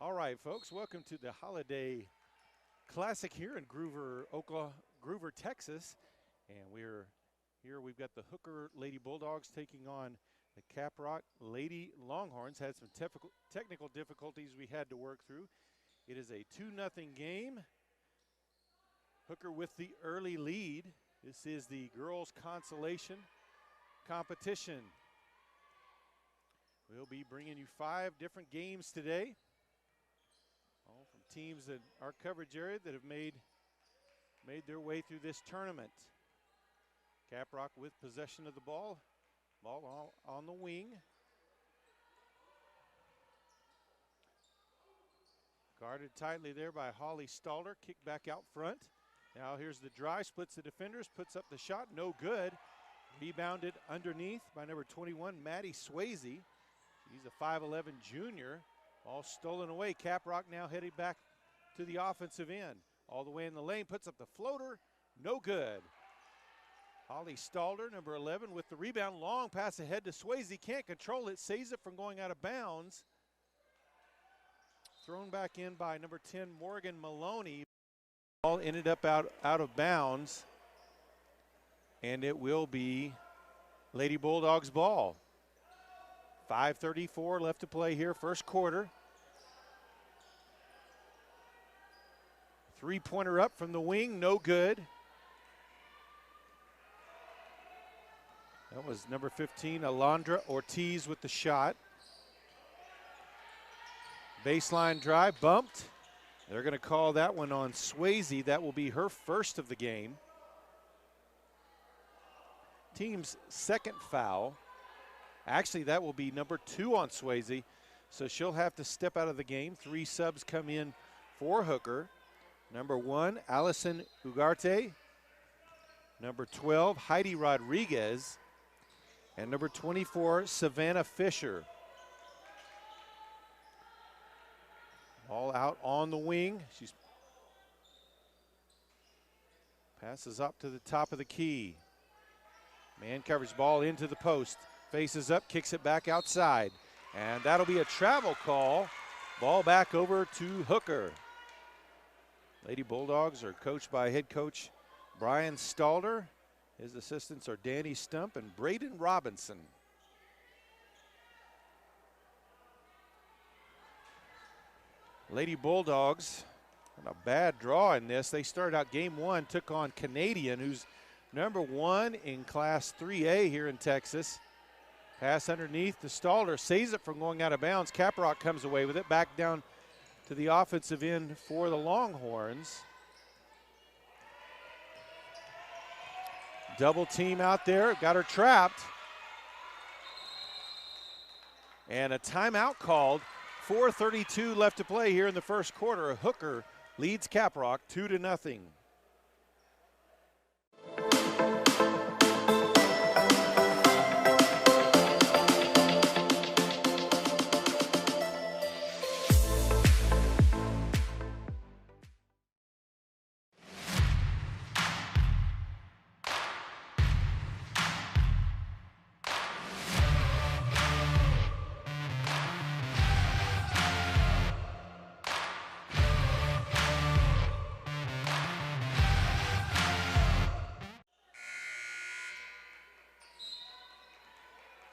All right, folks, welcome to the Holiday Classic here in Gruver, Texas. And we're here, we've got the Hooker Lady Bulldogs taking on the Caprock Lady Longhorns. Had some technical difficulties we had to work through. It is a 2-0 game. Hooker with the early lead. This is the girls' consolation competition. We'll be bringing you 5 different games today. All from teams in our coverage area that have made their way through this tournament. Caprock with possession of the ball. Ball on the wing. Guarded tightly there by Holly Stalder. Kick back out front. Now here's the drive, splits the defenders, puts up the shot, no good. Rebounded underneath by number 21, Maddie Swayze. He's a 5'11 junior. All stolen away. Caprock now heading back to the offensive end. All the way in the lane, puts up the floater, no good. Holly Stalder, number 11, with the rebound. Long pass ahead to Swayze, can't control it, saves it from going out of bounds. Thrown back in by number 10, Morgan Maloney. Ball ended up out of bounds, and it will be Lady Bulldogs ball. 5:34 left to play here, first quarter. Three-pointer up from the wing, no good. That was number 15, Alondra Ortiz with the shot. Baseline drive, bumped. They're going to call that one on Swayze. That will be her first of the game. Team's second foul. Actually, that will be number 2 on Swayze, so she'll have to step out of the game. 3 subs come in for Hooker. Number 1, Allison Ugarte. Number 12, Heidi Rodriguez. And number 24, Savannah Fisher. All out on the wing. She passes up to the top of the key. Man coverage, ball into the post. Faces up, kicks it back outside. And that'll be a travel call. Ball back over to Hooker. Lady Bulldogs are coached by head coach Brian Stalder. His assistants are Danny Stump and Braden Robinson. Lady Bulldogs on a bad draw in this. They started out game 1, took on Canadian, who's number 1 in Class 3A here in Texas. Pass underneath to Stalder, saves it from going out of bounds. Caprock comes away with it, back down to the offensive end for the Longhorns. Double team out there, got her trapped. And a timeout called. 4:32 left to play here in the first quarter. Hooker leads Caprock 2-0.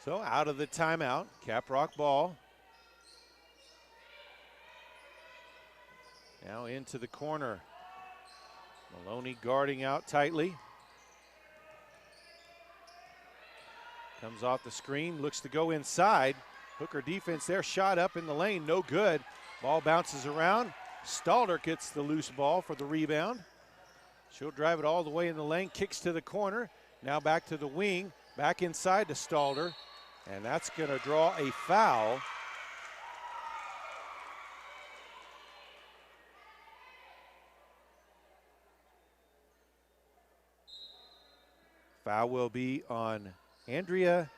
So out of the timeout, Caprock ball. Now into the corner. Maloney guarding out tightly. Comes off the screen, looks to go inside. Hooker defense there, shot up in the lane, no good. Ball bounces around. Stalder gets the loose ball for the rebound. She'll drive it all the way in the lane, kicks to the corner. Now back to the wing, back inside to Stalder. And that's going to draw a foul. Foul will be on Andrea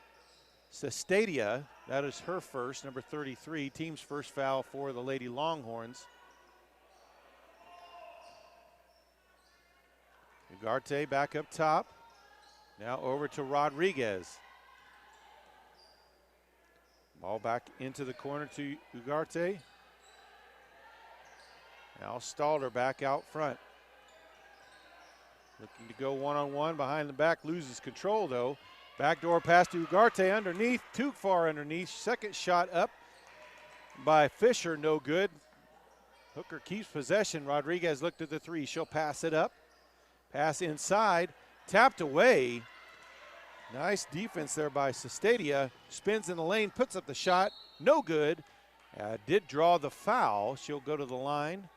Sestadia. That is her first, number 33. Team's first foul for the Lady Longhorns. Ugarte back up top. Now over to Rodriguez. Ball back into the corner to Ugarte. Now Stalder back out front. Looking to go one-on-one behind the back, loses control though. Backdoor pass to Ugarte underneath, too far underneath. Second shot up by Fisher, no good. Hooker keeps possession. Rodriguez looked at the three. She'll pass it up. Pass inside, tapped away. Nice defense there by Sestadia. Spins in the lane, puts up the shot, no good. Did draw the foul. She'll go to the line.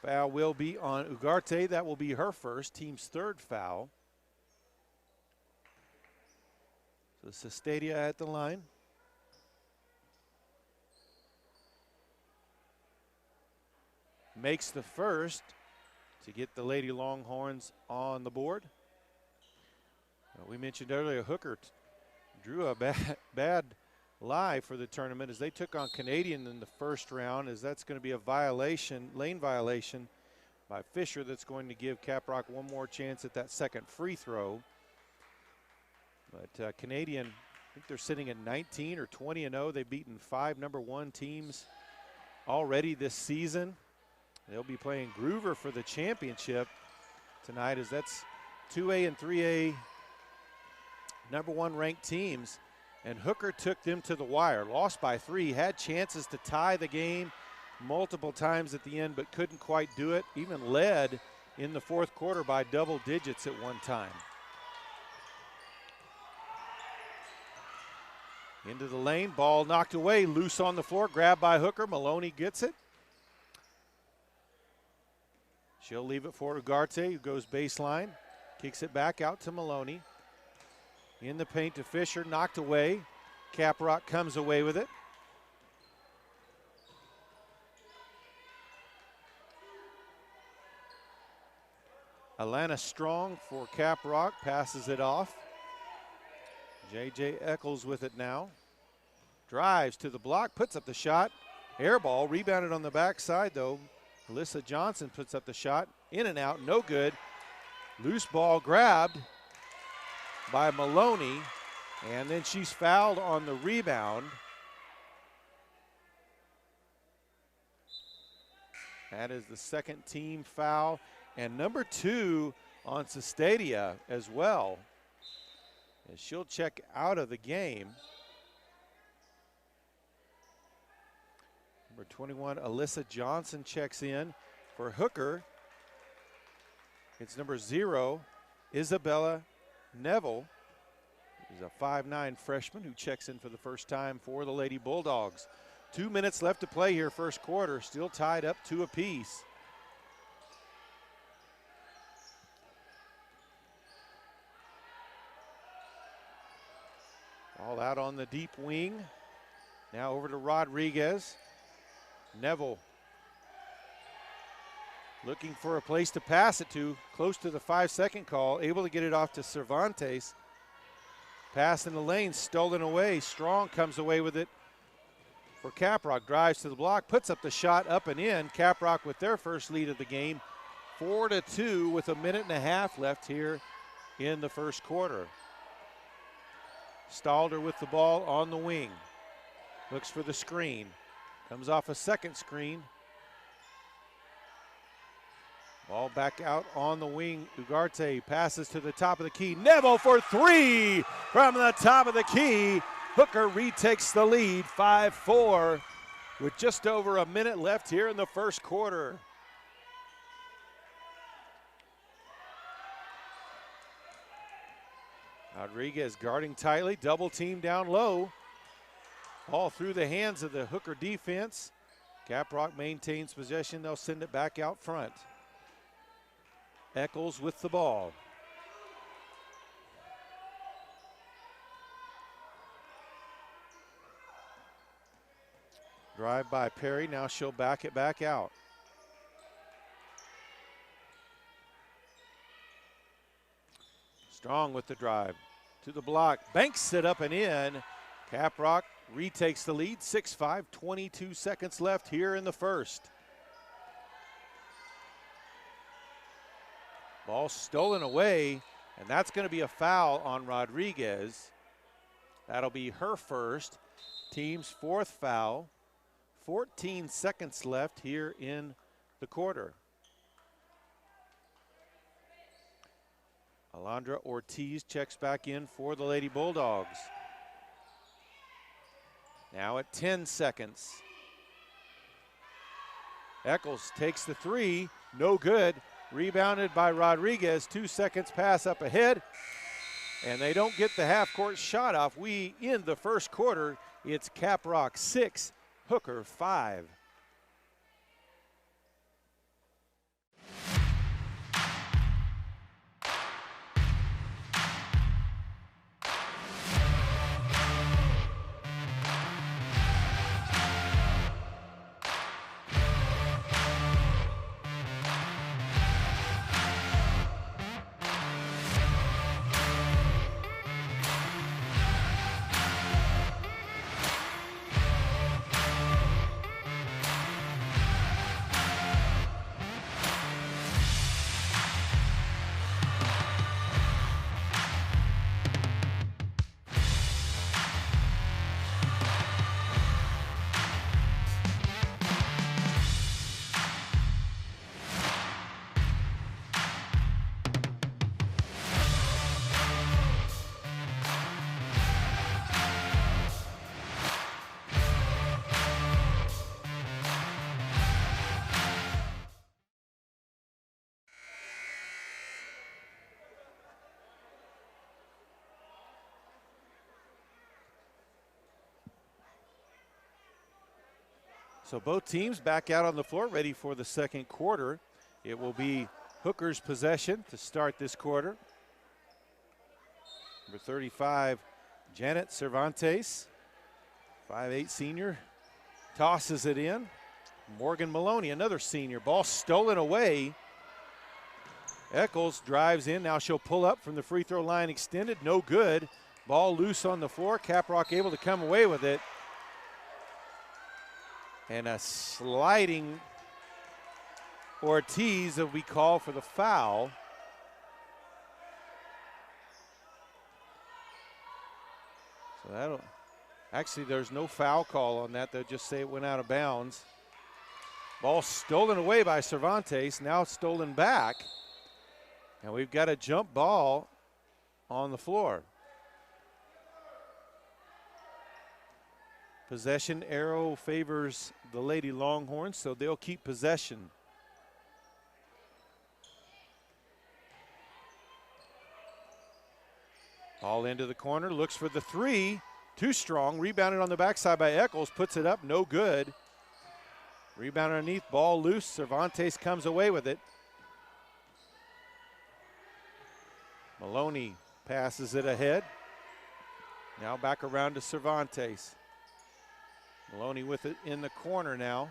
Foul will be on Ugarte. That will be her first, team's third foul. So Sestadia at the line. Makes the first to get the Lady Longhorns on the board. We mentioned earlier, Hooker drew a bad lie for the tournament as they took on Canadian in the first round, as that's going to be a violation, lane violation by Fisher that's going to give Caprock one more chance at that second free throw. But Canadian, I think they're sitting at 19 or 20-0. They've beaten 5 #1 teams already this season. They'll be playing Gruver for the championship tonight, as that's 2A and 3A #1 ranked teams. And Hooker took them to the wire, lost by 3, had chances to tie the game multiple times at the end, but couldn't quite do it. Even led in the fourth quarter by double digits at one time. Into the lane, ball knocked away, loose on the floor, grabbed by Hooker. Maloney gets it. She'll leave it for Ugarte, who goes baseline, kicks it back out to Maloney. In the paint to Fisher, knocked away. Caprock comes away with it. Alana Strong for Caprock, passes it off. J.J. Eccles with it now. Drives to the block, puts up the shot. Air ball, rebounded on the backside though. Alyssa Johnson puts up the shot. In and out, no good. Loose ball grabbed by Maloney, and then she's fouled on the rebound. That is the second team foul, and number 2 on Sestadia as well, as she'll check out of the game. Number 21, Alyssa Johnson checks in. For Hooker, it's number 0, Isabella Neville is a 5'9" freshman who checks in for the first time for the Lady Bulldogs. 2 minutes left to play here, first quarter, still tied up 2 apiece. All out on the deep wing. Now over to Rodriguez. Neville looking for a place to pass it to, close to the 5-second call, able to get it off to Cervantes. Pass in the lane, stolen away. Strong comes away with it for Caprock. Drives to the block, puts up the shot, up and in. Caprock with their first lead of the game, 4-2 with a minute and a half left here in the first quarter. Stalder with the ball on the wing. Looks for the screen. Comes off a second screen. Ball back out on the wing. Ugarte passes to the top of the key. Neville for 3 from the top of the key. Hooker retakes the lead, 5-4, with just over a minute left here in the first quarter. Rodriguez guarding tightly, double team down low. All through the hands of the Hooker defense. Caprock maintains possession. They'll send it back out front. Eccles with the ball. Drive by Perry. Now she'll back it back out. Strong with the drive. To the block. Banks it up and in. Caprock retakes the lead. 6-5, 22 seconds left here in the first. Ball stolen away, and that's going to be a foul on Rodriguez. That'll be her first, team's 4th foul. 14 seconds left here in the quarter. Alondra Ortiz checks back in for the Lady Bulldogs. Now at 10 seconds. Eccles takes the three, no good. Rebounded by Rodriguez, 2 seconds pass up ahead. And they don't get the half-court shot off. We end the first quarter. It's Caprock 6, Hooker 5. So both teams back out on the floor, ready for the second quarter. It will be Hooker's possession to start this quarter. Number 35, Janet Cervantes, 5'8" senior, tosses it in. Morgan Maloney, another senior, ball stolen away. Eccles drives in, now she'll pull up from the free throw line extended, no good. Ball loose on the floor, Caprock able to come away with it. And a sliding Ortiz that we call for the foul. So that'll, actually there's no foul call on that. They'll just say it went out of bounds. Ball stolen away by Cervantes, now stolen back. And we've got a jump ball on the floor. Possession arrow favors the Lady Longhorns, so they'll keep possession. Ball into the corner, looks for the three. Too strong, rebounded on the backside by Eccles, puts it up, no good. Rebound underneath, ball loose, Cervantes comes away with it. Maloney passes it ahead. Now back around to Cervantes. Maloney with it in the corner now.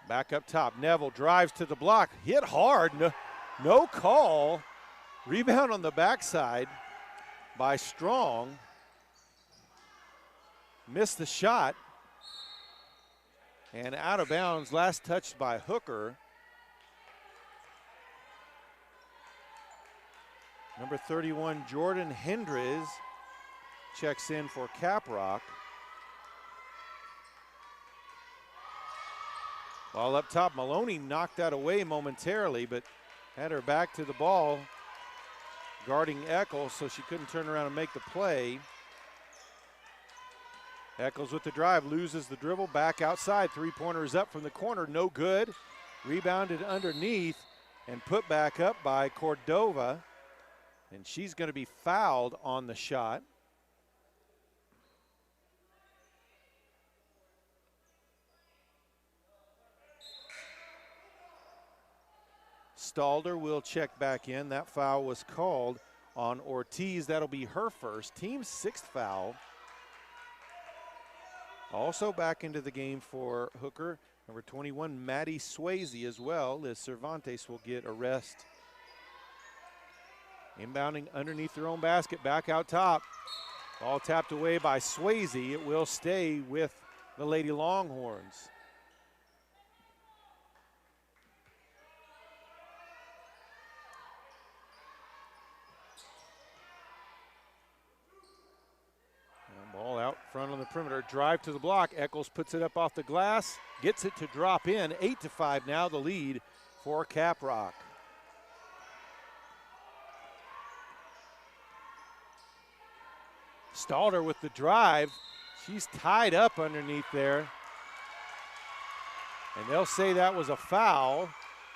Back up top, Neville drives to the block, hit hard, no call. Rebound on the backside by Strong. Missed the shot. And out of bounds, last touched by Hooker. Number 31, Jordan Hendries, checks in for Caprock. Ball up top, Maloney knocked that away momentarily, but had her back to the ball, guarding Eccles, so she couldn't turn around and make the play. Eccles with the drive, loses the dribble, back outside, three-pointer is up from the corner, no good. Rebounded underneath and put back up by Cordova, and she's going to be fouled on the shot. Stalder will check back in. That foul was called on Ortiz. That'll be her first, team's sixth foul. Also back into the game for Hooker, number 21, Maddie Swayze as well, as Cervantes will get a rest. Inbounding underneath their own basket, back out top. Ball tapped away by Swayze. It will stay with the Lady Longhorns. Ball out from front on the perimeter, drive to the block. Eccles puts it up off the glass, gets it to drop in. 8-5 now, the lead for Caprock. Stalder with the drive. She's tied up underneath there. And they'll say that was a foul.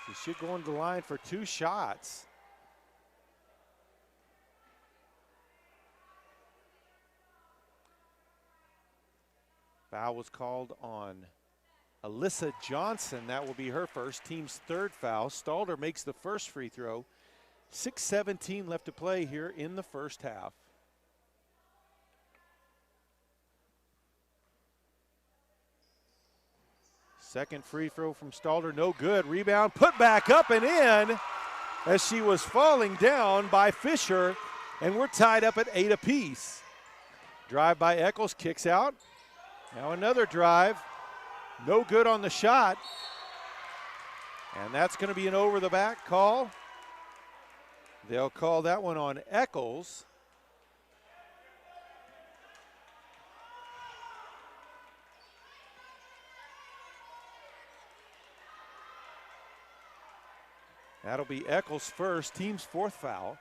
She should go into the line for 2 shots. Foul was called on Alyssa Johnson. That will be her first, team's 3rd foul. Stalder makes the first free throw. 6:17 left to play here in the first half. Second free throw from Stalder, no good. Rebound put back up and in as she was falling down by Fisher, and we're tied up at 8 apiece. Drive by Eccles, kicks out. Now another drive, no good on the shot. And that's going to be an over the back call. They'll call that one on Eccles. That'll be Eccles' first, team's 4th foul.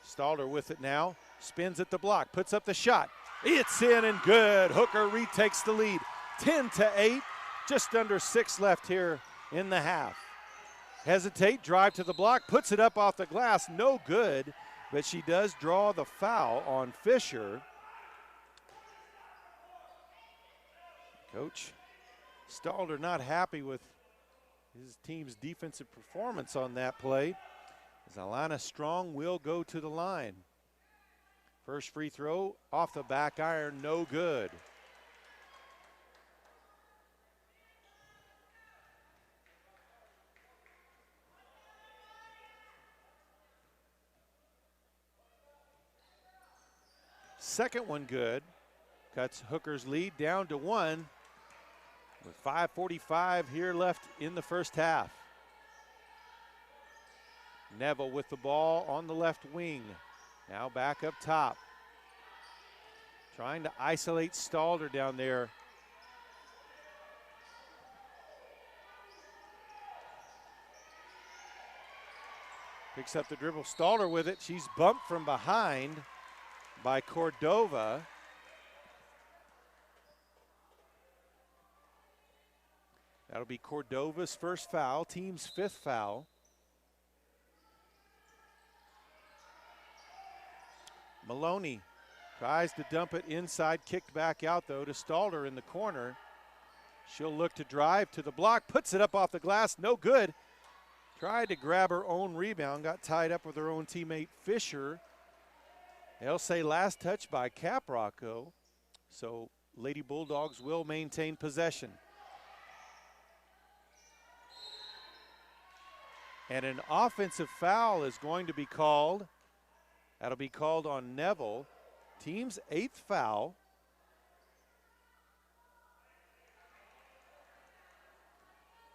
Stalder with it now, spins at the block, puts up the shot. It's in and good. Hooker retakes the lead. 10-8, just under 6 left here in the half. Hesitate, drive to the block, puts it up off the glass, no good, but she does draw the foul on Fisher. Coach Stalder not happy with his team's defensive performance on that play, as Alana Strong will go to the line. First free throw off the back iron, no good. Second one good. Cuts Hooker's lead down to 1 with 5:45 here left in the first half. Neville with the ball on the left wing. Now back up top. Trying to isolate Stalder down there. Picks up the dribble. Stalder with it. She's bumped from behind by Cordova. That'll be Cordova's first foul, team's 5th foul. Maloney tries to dump it inside, kicked back out though to Stalder in the corner. She'll look to drive to the block, puts it up off the glass, no good. Tried to grab her own rebound, got tied up with her own teammate Fisher. They'll say last touch by Caprock though, so Lady Bulldogs will maintain possession. And an offensive foul is going to be called. That'll be called on Neville. Team's 8th foul.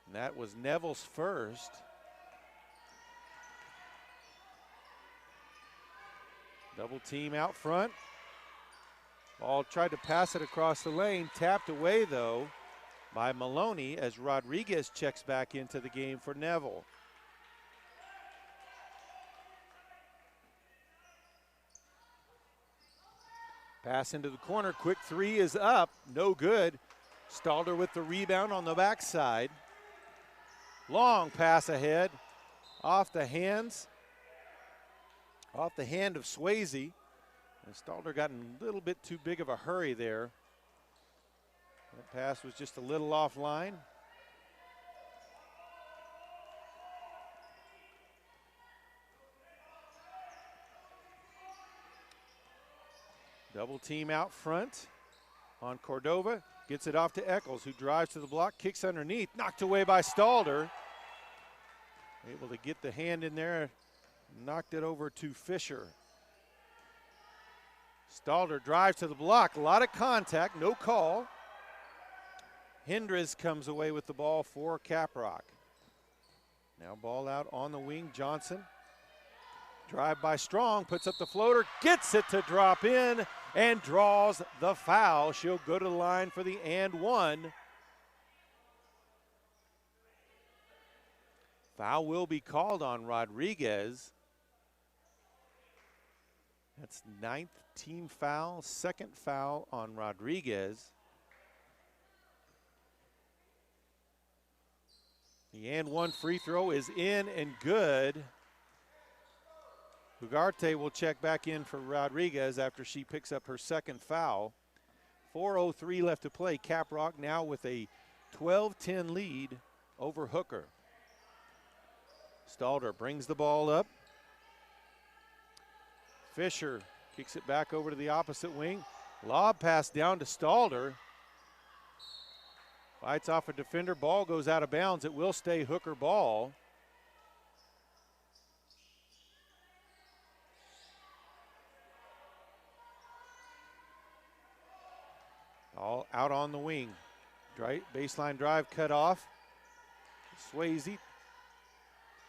And that was Neville's first. Double team out front. Ball tried to pass it across the lane. Tapped away though by Maloney as Rodriguez checks back into the game for Neville. Pass into the corner, quick 3 is up, no good. Stalder with the rebound on the backside. Long pass ahead, off the hand of Swayze. And Stalder got in a little bit too big of a hurry there. That pass was just a little offline. Double team out front on Cordova. Gets it off to Eccles, who drives to the block, kicks underneath, knocked away by Stalder. Able to get the hand in there, knocked it over to Fisher. Stalder drives to the block, a lot of contact, no call. Hendricks comes away with the ball for Caprock. Now ball out on the wing, Johnson. Drive by Strong, puts up the floater, gets it to drop in, and draws the foul. She'll go to the line for the and one. Foul will be called on Rodriguez. That's 9th team foul, 2nd foul on Rodriguez. The and one free throw is in and good. Ugarte will check back in for Rodriguez after she picks up her 2nd foul. 4:03 left to play. Caprock now with a 12-10 lead over Hooker. Stalder brings the ball up. Fisher kicks it back over to the opposite wing. Lob pass down to Stalder. Fights off a defender. Ball goes out of bounds. It will stay Hooker ball. All out on the wing. Baseline drive cut off. Swayze.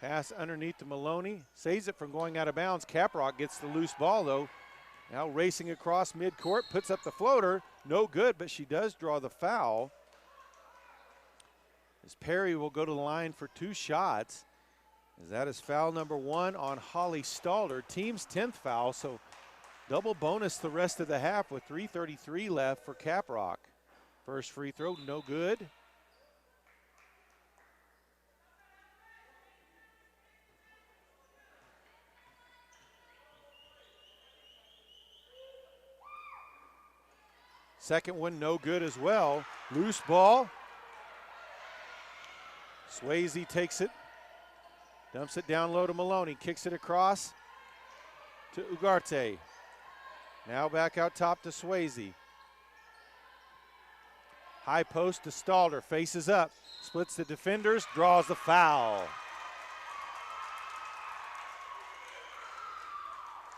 Pass underneath to Maloney. Saves it from going out of bounds. Caprock gets the loose ball though. Now racing across midcourt. Puts up the floater. No good, but she does draw the foul. As Perry will go to the line for 2 shots. As that is foul number 1 on Holly Stalder. Team's 10th foul, so double bonus the rest of the half with 3:33 left for Caprock. First free throw, no good. Second one, no good as well. Loose ball. Swayze takes it. Dumps it down low to Maloney. Kicks it across to Ugarte. Now back out top to Swayze. High post to Stalder. Faces up. Splits the defenders. Draws the foul.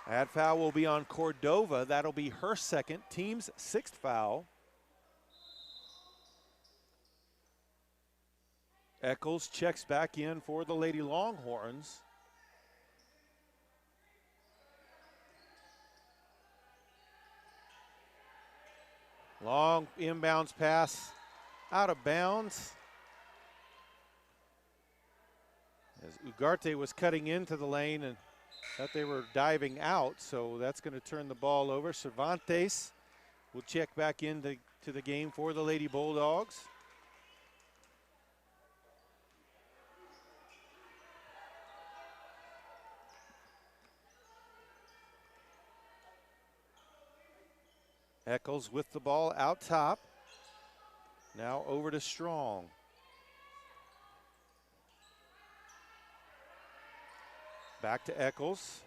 That foul will be on Cordova. That'll be her 2nd. Team's 6th foul. Eccles checks back in for the Lady Longhorns. Long inbounds pass out of bounds. As Ugarte was cutting into the lane and thought they were diving out, so that's going to turn the ball over. Cervantes will check back into the game for the Lady Bulldogs. Eccles with the ball out top. Now over to Strong. Back to Eccles.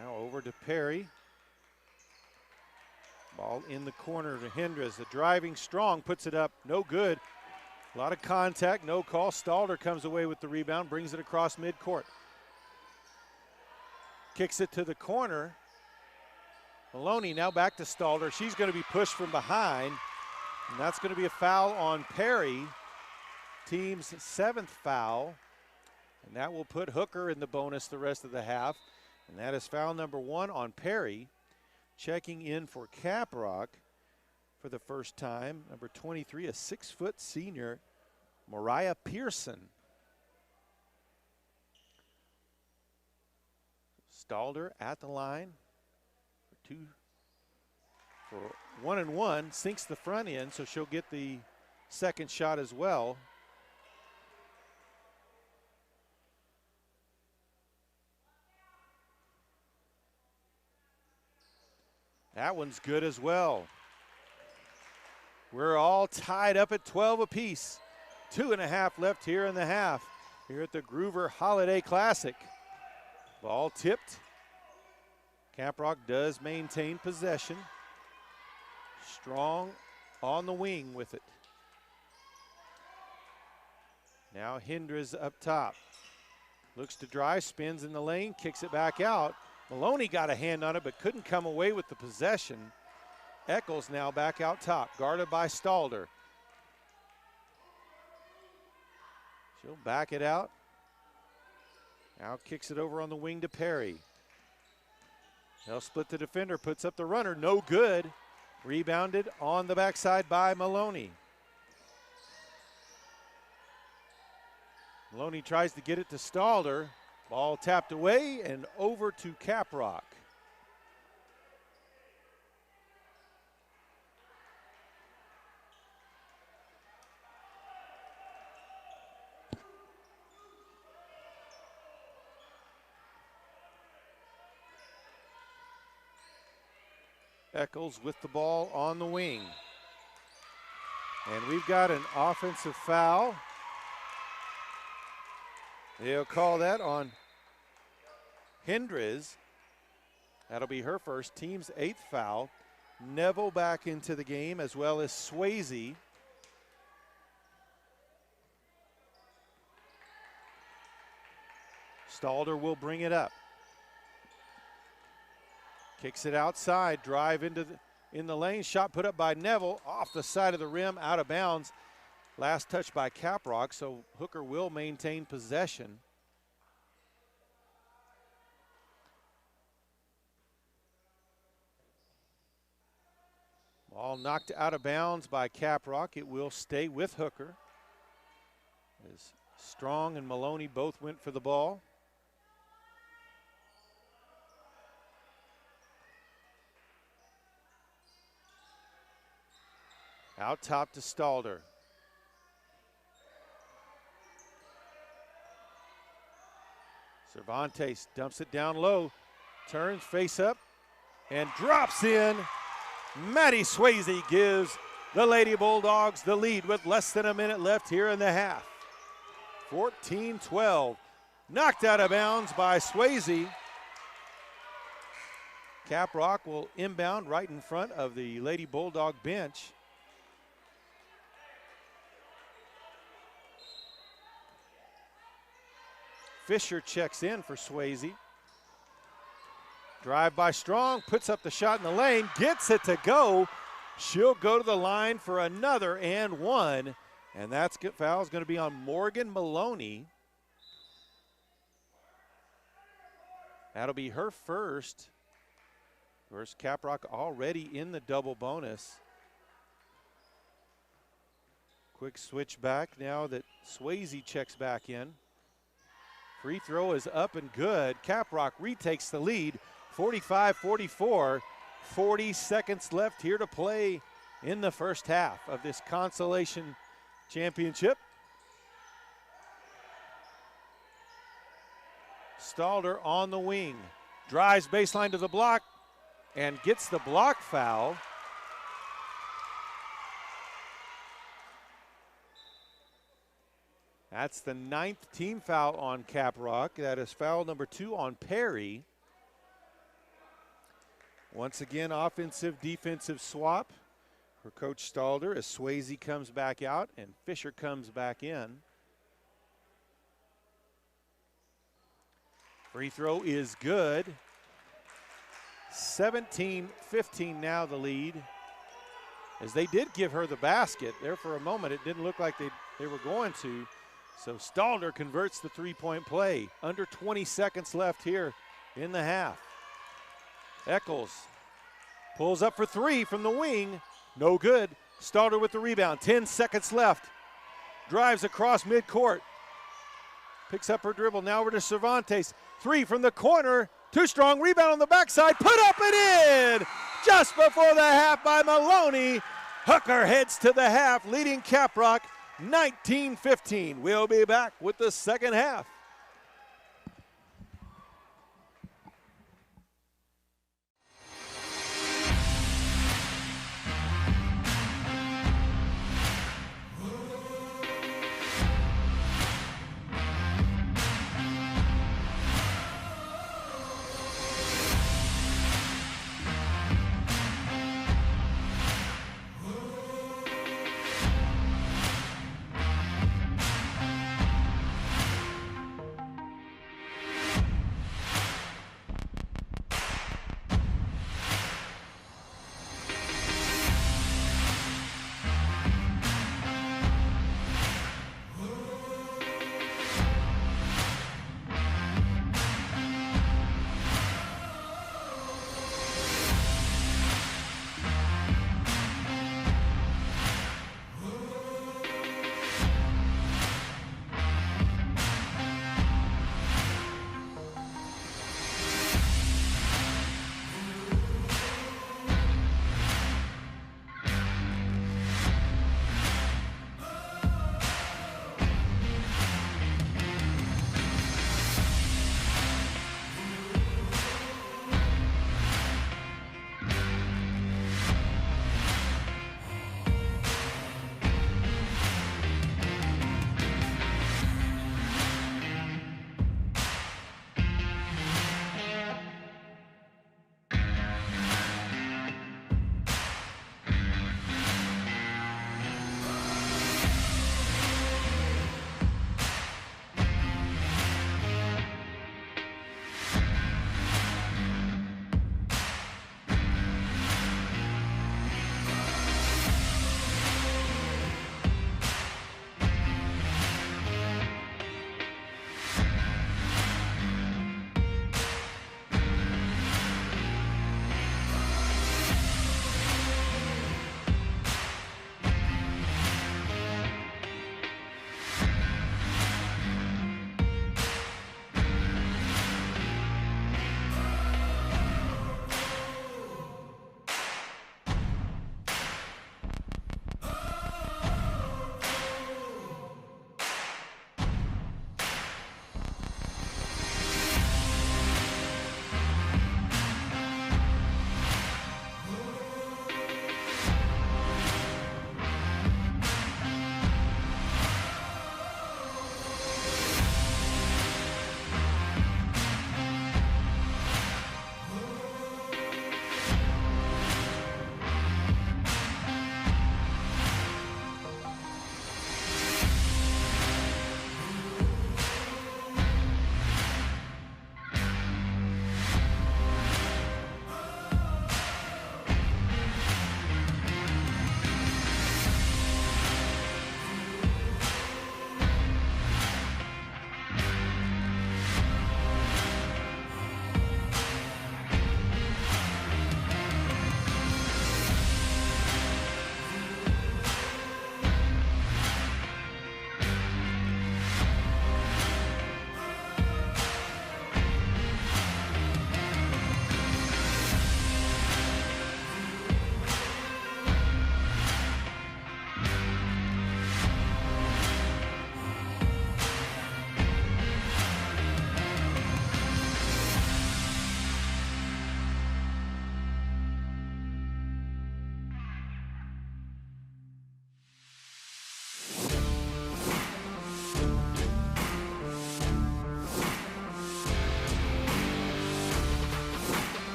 Now over to Perry. Ball in the corner to Hendras. The driving Strong puts it up. No good. A lot of contact. No call. Stalder comes away with the rebound. Brings it across midcourt. Kicks it to the corner. Maloney now back to Stalder. She's going to be pushed from behind. And that's going to be a foul on Perry. Team's 7th foul. And that will put Hooker in the bonus the rest of the half. And that is foul number 1 on Perry. Checking in for Caprock for the first time. Number 23, a 6-foot senior, Mariah Pearson. Stalder at the line for 1 and 1, sinks the front end, so she'll get the 2nd shot as well. That one's good as well. We're all tied up at 12 apiece. 2.5 left here in the half here at the Gruver Holiday Classic. Ball tipped. Caprock does maintain possession. Strong on the wing with it. Now Hendras up top. Looks to drive, spins in the lane, kicks it back out. Maloney got a hand on it but couldn't come away with the possession. Eccles now back out top, guarded by Stalder. She'll back it out. Now kicks it over on the wing to Perry. They'll split the defender, puts up the runner, no good. Rebounded on the backside by Maloney. Maloney tries to get it to Stalder. Ball tapped away and over to Caprock. Eccles with the ball on the wing. And we've got an offensive foul. They'll call that on Hendriz. That'll be her first, team's 8th foul. Neville back into the game, as well as Swayze. Stalder will bring it up. Kicks it outside, drive in the lane, shot put up by Neville, off the side of the rim, out of bounds. Last touch by Caprock, so Hooker will maintain possession. Ball knocked out of bounds by Caprock. It will stay with Hooker, as Strong and Maloney both went for the ball. Out top to Stalder. Cervantes dumps it down low, turns face up, and drops in. Maddie Swayze gives the Lady Bulldogs the lead with less than a minute left here in the half. 14-12. Knocked out of bounds by Swayze. Caprock will inbound right in front of the Lady Bulldog bench. Fisher checks in for Swayze. Drive by Strong, puts up the shot in the lane, gets it to go. She'll go to the line for another and one. And that's good. Foul is going to be on Morgan Maloney. That'll be her first. First Caprock already in the double bonus. Quick switch back now that Swayze checks back in. Free throw is up and good. Caprock retakes the lead, 45-44. 40 seconds left here to play in the first half of this Consolation Championship. Stalder on the wing. Drives baseline to the block and gets the block foul. That's the 9th team foul on Caprock. That is foul number 2 on Perry. Once again, offensive, defensive swap for Coach Stalder as Swayze comes back out and Fisher comes back in. Free throw is good. 17-15 now the lead. As they did give her the basket there for a moment, it didn't look like they were going to. So Stalder converts the three-point play. Under 20 seconds left here in the half. Eccles pulls up for three from the wing. No good. Stalder with the rebound. 10 seconds left. Drives across midcourt. Picks up her dribble. Now over to Cervantes. Three from the corner. Too strong. Rebound on the backside. Put up and in. Just before the half by Maloney. Hooker heads to the half, leading Caprock 19-15. We'll be back with the second half.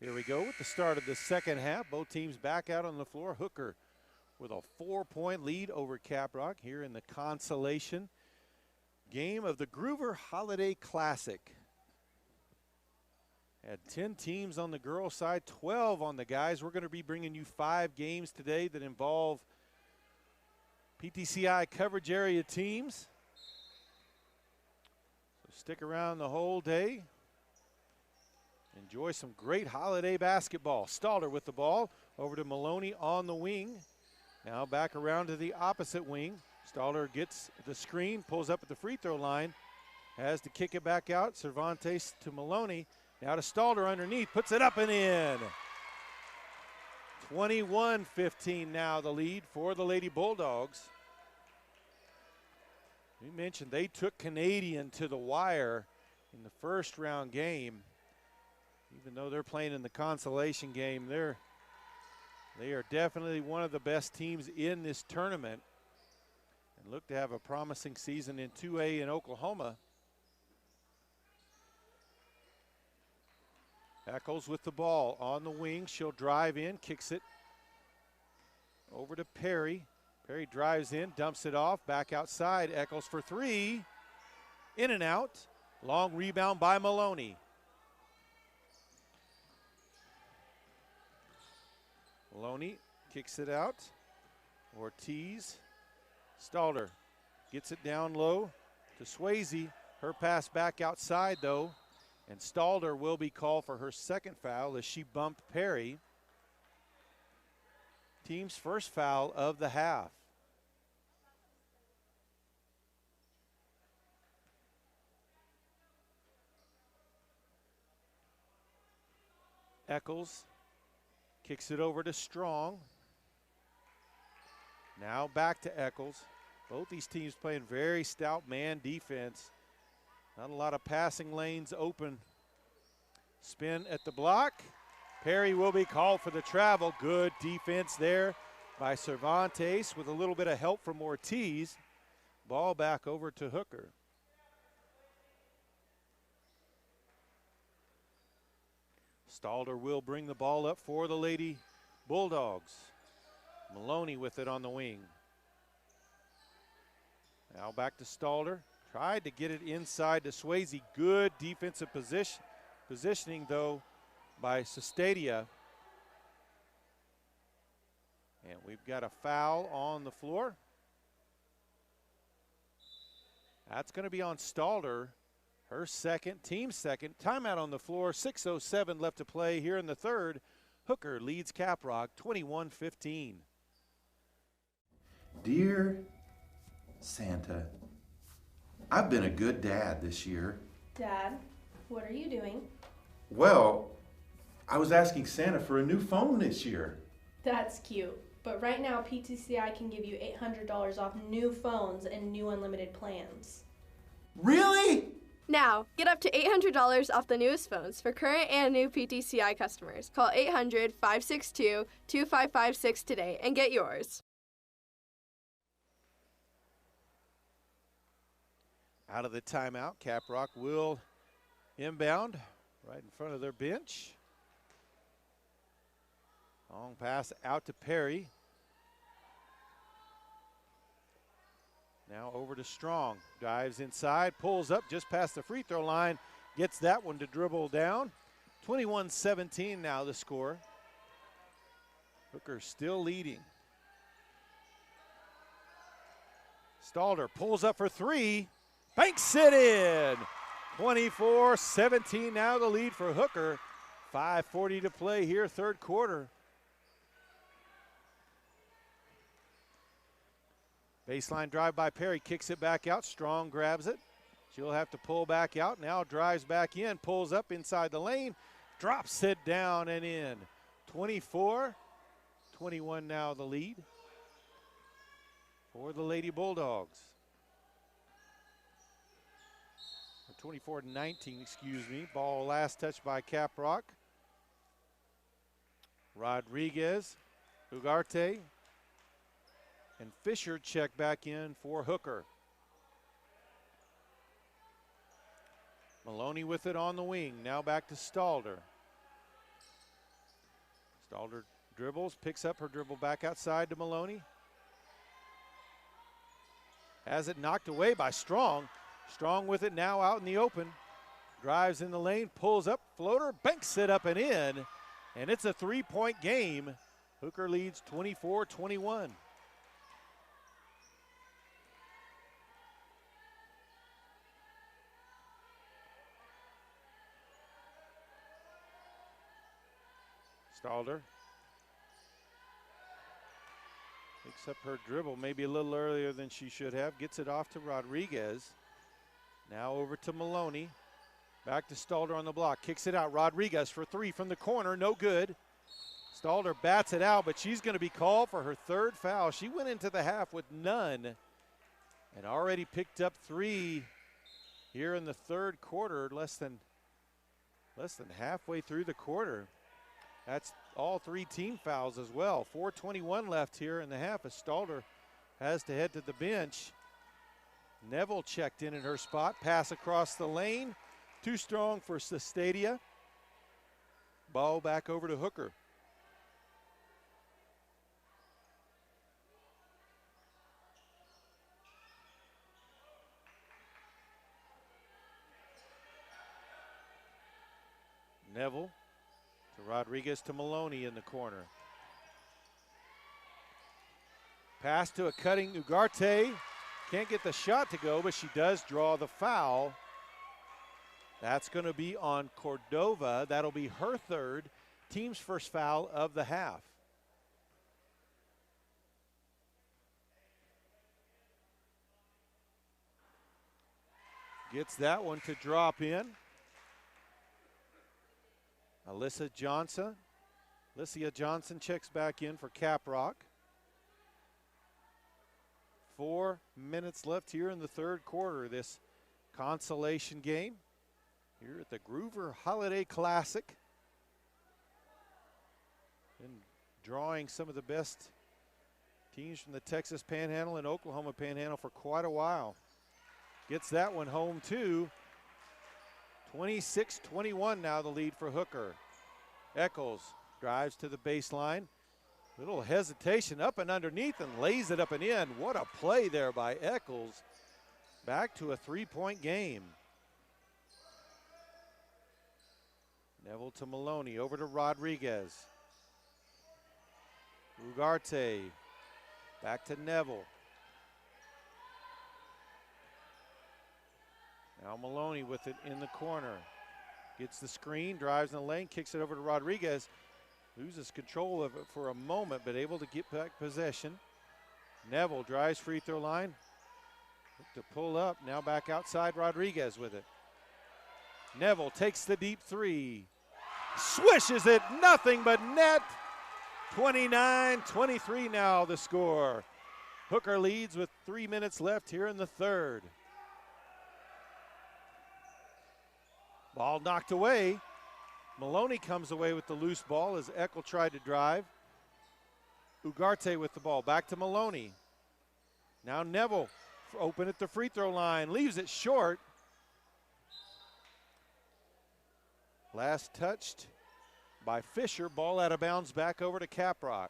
Here we go with the start of the second half. Both teams back out on the floor. Hooker with a 4-point lead over Caprock here in the Consolation game of the Gruver Holiday Classic. Had 10 teams on the girls' side, 12 on the guys. We're going to be bringing you 5 games today that involve PTCI coverage area teams. So stick around the whole day. Enjoy some great holiday basketball. Stalder with the ball over to Maloney on the wing. Now back around to the opposite wing. Stalder gets the screen, pulls up at the free throw line, has to kick it back out. Cervantes to Maloney. Now to Stalder underneath, puts it up and in. 21-15 now the lead for the Lady Bulldogs. We mentioned they took Canadian to the wire in the first round game. Even though they're playing in the consolation game, they are definitely one of the best teams in this tournament and look to have a promising season in 2A in Oklahoma. Eccles with the ball on the wing. She'll drive in, kicks it over to Perry. Perry drives in, dumps it off, back outside. Eccles for 3. In and out. Long rebound by Maloney. Maloney kicks it out. Ortiz. Stalder gets it down low to Swayze. Her pass back outside though. And Stalder will be called for her second foul as she bumped Perry. Team's first foul of the half. Eccles kicks it over to Strong. Now back to Eccles. Both these teams playing very stout man defense. Not a lot of passing lanes open. Spin at the block. Perry will be called for the travel. Good defense there by Cervantes with a little bit of help from Ortiz. Ball back over to Hooker. Stalder will bring the ball up for the Lady Bulldogs. Maloney with it on the wing. Now back to Stalder. Tried to get it inside to Swayze. Good defensive positioning though by Sestadia. And we've got a foul on the floor. That's going to be on Stalder. Her second, team second. Timeout on the floor. 6:07 left to play here in the third. Hooker leads Caprock 21-15. Dear Santa, I've been a good dad this year. Dad, what are you doing? Well, I was asking Santa for a new phone this year. That's cute. But right now, PTCI can give you $800 off new phones and new unlimited plans. Really? Now, get up to $800 off the newest phones for current and new PTCI customers. Call 800-562-2556 today and get yours. Out of the timeout, Caprock will inbound right in front of their bench. Long pass out to Perry. Now over to Strong. Dives inside, pulls up just past the free throw line. Gets that one to dribble down. 21-17 now the score. Hooker still leading. Stalder pulls up for 3. Banks it in. 24-17 now the lead for Hooker. 5:40 to play here, third quarter. Baseline drive by Perry, kicks it back out. Strong grabs it. She'll have to pull back out. Now drives back in, pulls up inside the lane, drops it down and in. 24-21 now the lead for the Lady Bulldogs. 24-19, excuse me. Ball last touch by Caprock. Rodriguez, Ugarte, and Fisher check back in for Hooker. Maloney with it on the wing. Now back to Stalder. Stalder dribbles, picks up her dribble back outside to Maloney. Has it knocked away by Strong. Strong with it now out in the open. Drives in the lane, pulls up, floater, banks it up and in. And it's a 3-point game. Hooker leads 24-21. Stalder picks up her dribble maybe a little earlier than she should have. Gets it off to Rodriguez. Now over to Maloney. Back to Stalder on the block. Kicks it out. Rodriguez for three from the corner. No good. Stalder bats it out, but she's going to be called for her third foul. She went into the half with none and already picked up three here in the third quarter, less than halfway through the quarter. That's all three team fouls as well. 4:21 left here in the half as Stalder has to head to the bench. Neville checked in at her spot. Pass across the lane. Too strong for Stadia. Ball back over to Hooker. Neville to Rodriguez to Maloney in the corner. Pass to a cutting Ugarte. Can't get the shot to go, but she does draw the foul. That's going to be on Cordova. That'll be her third, team's first foul of the half. Gets that one to drop in. Alicia Johnson checks back in for Caprock. 4 minutes left here in the third quarter of this consolation game here at the Gruver Holiday Classic. And drawing some of the best teams from the Texas Panhandle and Oklahoma Panhandle for quite a while. Gets that one home too. 26-21 now the lead for Hooker. Eccles drives to the baseline. Little hesitation up and underneath and lays it up and in. What a play there by Eccles. Back to a 3-point game. Neville to Maloney, over to Rodriguez. Ugarte, back to Neville. Now Maloney with it in the corner. Gets the screen, drives in the lane, kicks it over to Rodriguez. Loses control of it for a moment, but able to get back possession. Neville drives free throw line. Look to pull up, now back outside Rodriguez with it. Neville takes the deep three. Swishes it, nothing but net. 29-23 now the score. Hooker leads with 3 minutes left here in the third. Ball knocked away. Maloney comes away with the loose ball as Eckel tried to drive. Ugarte with the ball, back to Maloney. Now Neville open at the free throw line, leaves it short. Last touched by Fisher, ball out of bounds back over to Caprock.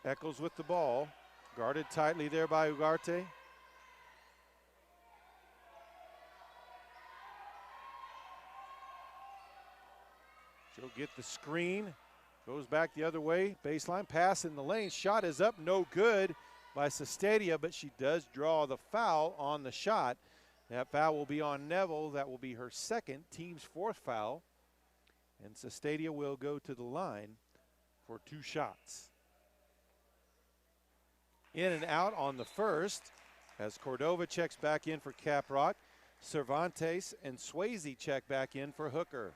Eccles with the ball, guarded tightly there by Ugarte. She'll get the screen, goes back the other way, baseline pass in the lane, shot is up, no good by Sestadia, but she does draw the foul on the shot. That foul will be on Neville, that will be her second, team's fourth foul, and Sestadia will go to the line for 2 shots. In and out on the first as Cordova checks back in for Caprock. Cervantes and Swayze check back in for Hooker.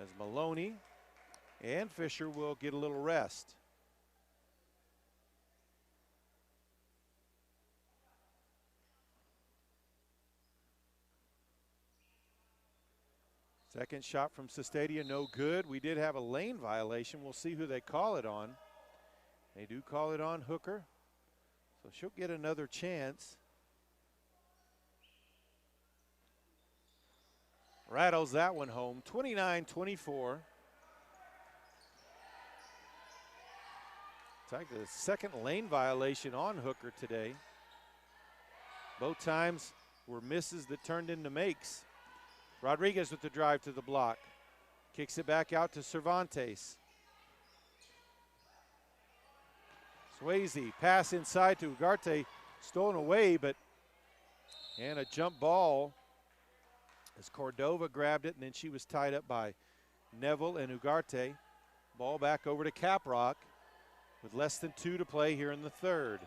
As Maloney and Fisher will get a little rest. Second shot from Sestadia, no good. We did have a lane violation. We'll see who they call it on. They do call it on Hooker, so she'll get another chance. Rattles that one home, 29-24. It's like the second lane violation on Hooker today. Both times were misses that turned into makes. Rodriguez with the drive to the block. Kicks it back out to Cervantes. Swayze, pass inside to Ugarte, stolen away, and a jump ball as Cordova grabbed it, and then she was tied up by Neville and Ugarte. Ball back over to Caprock with less than 2 to play here in the third.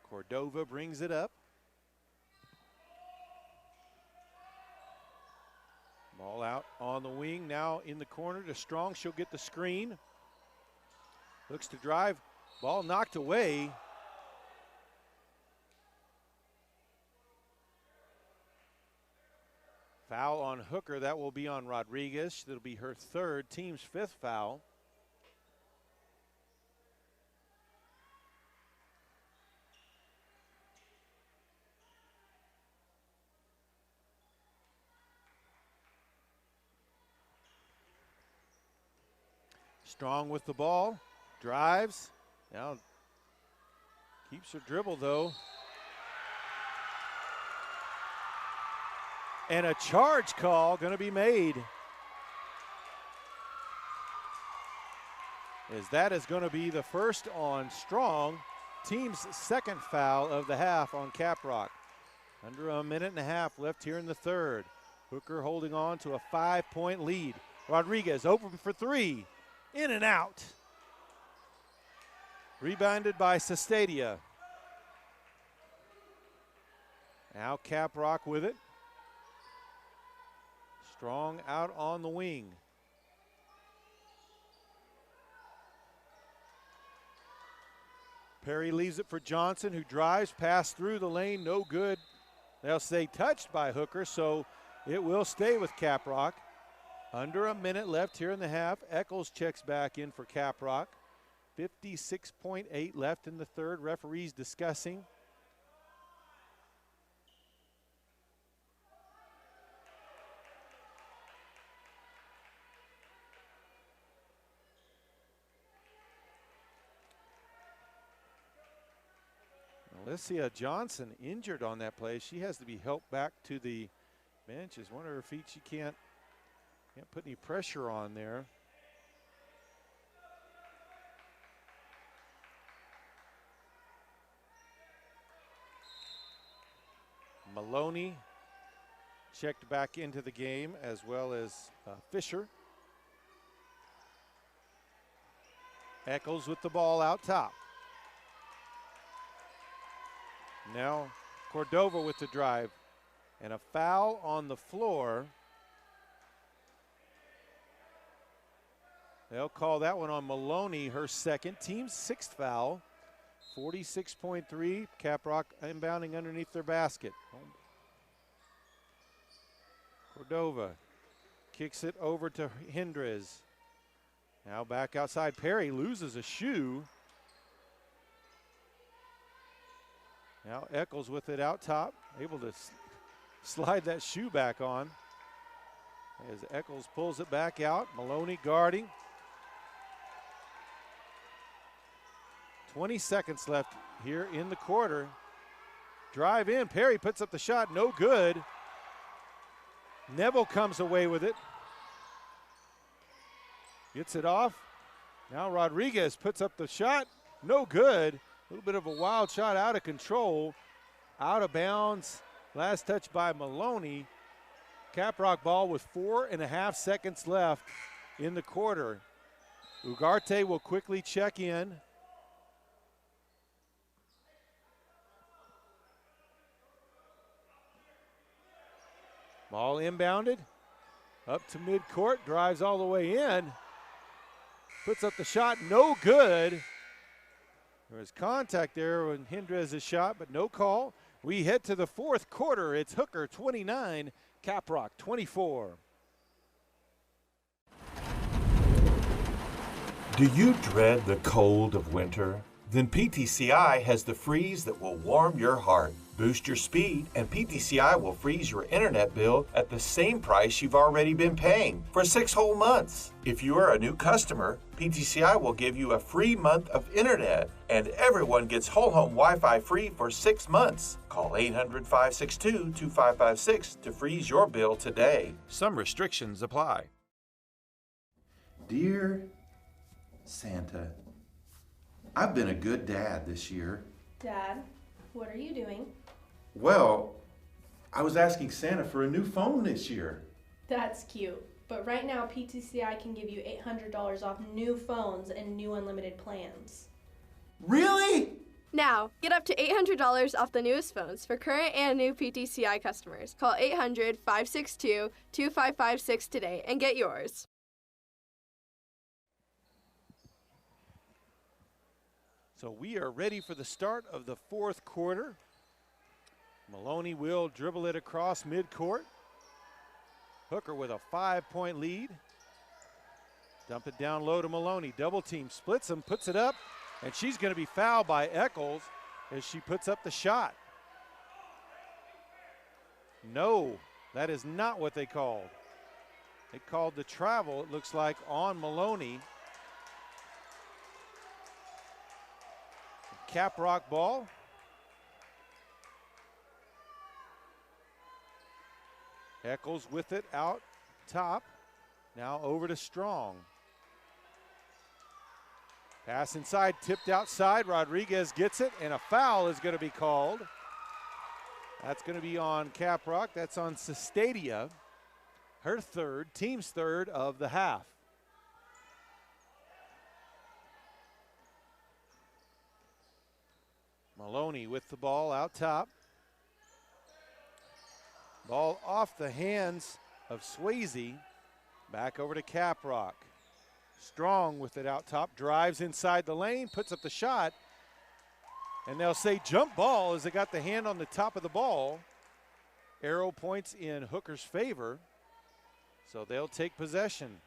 Cordova brings it up. Ball out on the wing, now in the corner to Strong. She'll get the screen. Looks to drive. Ball knocked away. Foul on Hooker. That will be on Rodriguez. That'll be her third, team's 5th foul. Strong with the ball, drives, now keeps her dribble though. And a charge call going to be made. As that is going to be the first on Strong, team's 2nd foul of the half on Caprock. Under a minute and a half left here in the third. Hooker holding on to a 5-point lead. Rodriguez open for 3. In and out. Rebounded by Sestadia. Now Caprock with it. Strong out on the wing. Perry leaves it for Johnson, who drives, pass through the lane, no good. They'll say touched by Hooker, so it will stay with Caprock. Under a minute left here in the half. Eccles checks back in for Caprock. 56.8 left in the third. Referees discussing. Alicia Johnson injured on that play. She has to be helped back to the bench. As one of her feet, she can't put any pressure on there. Maloney checked back into the game, as well as Fisher. Eccles with the ball out top. Now Cordova with the drive. And a foul on the floor. They'll call that one on Maloney, her second, team's 6th foul. 46.3, Caprock inbounding underneath their basket. Cordova kicks it over to Hendrez. Now back outside, Perry loses a shoe. Now Eccles with it out top, able to slide that shoe back on. As Eccles pulls it back out, Maloney guarding. 20 seconds left here in the quarter. Drive in, Perry puts up the shot, no good. Neville comes away with it. Gets it off. Now Rodriguez puts up the shot, no good. A little bit of a wild shot out of control. Out of bounds, last touch by Maloney. Caprock ball with 4.5 seconds left in the quarter. Ugarte will quickly check in. Ball inbounded, up to midcourt, drives all the way in. Puts up the shot, no good. There was contact there when Hendrez's shot, but no call. We head to the fourth quarter. It's Hooker 29, Caprock 24. Do you dread the cold of winter? Then PTCI has the freeze that will warm your heart. Boost your speed, and PTCI will freeze your internet bill at the same price you've already been paying for 6 whole months. If you are a new customer, PTCI will give you a free month of internet, and everyone gets whole home Wi-Fi free for 6 months. Call 800-562-2556 to freeze your bill today. Some restrictions apply. Dear Santa, I've been a good dad this year. Dad, what are you doing? Well, I was asking Santa for a new phone this year. That's cute. But right now, PTCI can give you $800 off new phones and new unlimited plans. Really? Now, get up to $800 off the newest phones for current and new PTCI customers. Call 800-562-2556 today and get yours. So we are ready for the start of the fourth quarter. Maloney will dribble it across midcourt. Hooker with a 5-point lead. Dump it down low to Maloney. Double team, splits him, puts it up, and she's going to be fouled by Eccles as she puts up the shot. No, that is not what they called. They called the travel, it looks like, on Maloney. Caprock ball. Eccles with it out top. Now over to Strong. Pass inside, tipped outside. Rodriguez gets it, and a foul is going to be called. That's going to be on Caprock. That's on Sestadia. Her third, team's third of the half. Maloney with the ball out top. Ball off the hands of Swayze. Back over to Caprock. Strong with it out top. Drives inside the lane, puts up the shot. And they'll say jump ball as they got the hand on the top of the ball. Arrow points in Hooker's favor. So they'll take possession.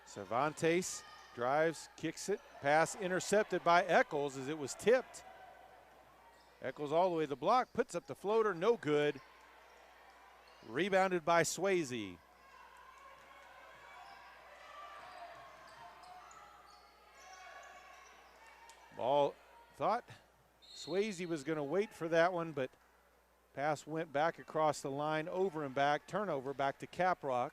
Cervantes drives, kicks it, pass intercepted by Eccles as it was tipped. Eccles all the way to the block, puts up the floater, no good. Rebounded by Swayze. Ball, thought Swayze was going to wait for that one, but pass went back across the line, over and back, turnover back to Caprock.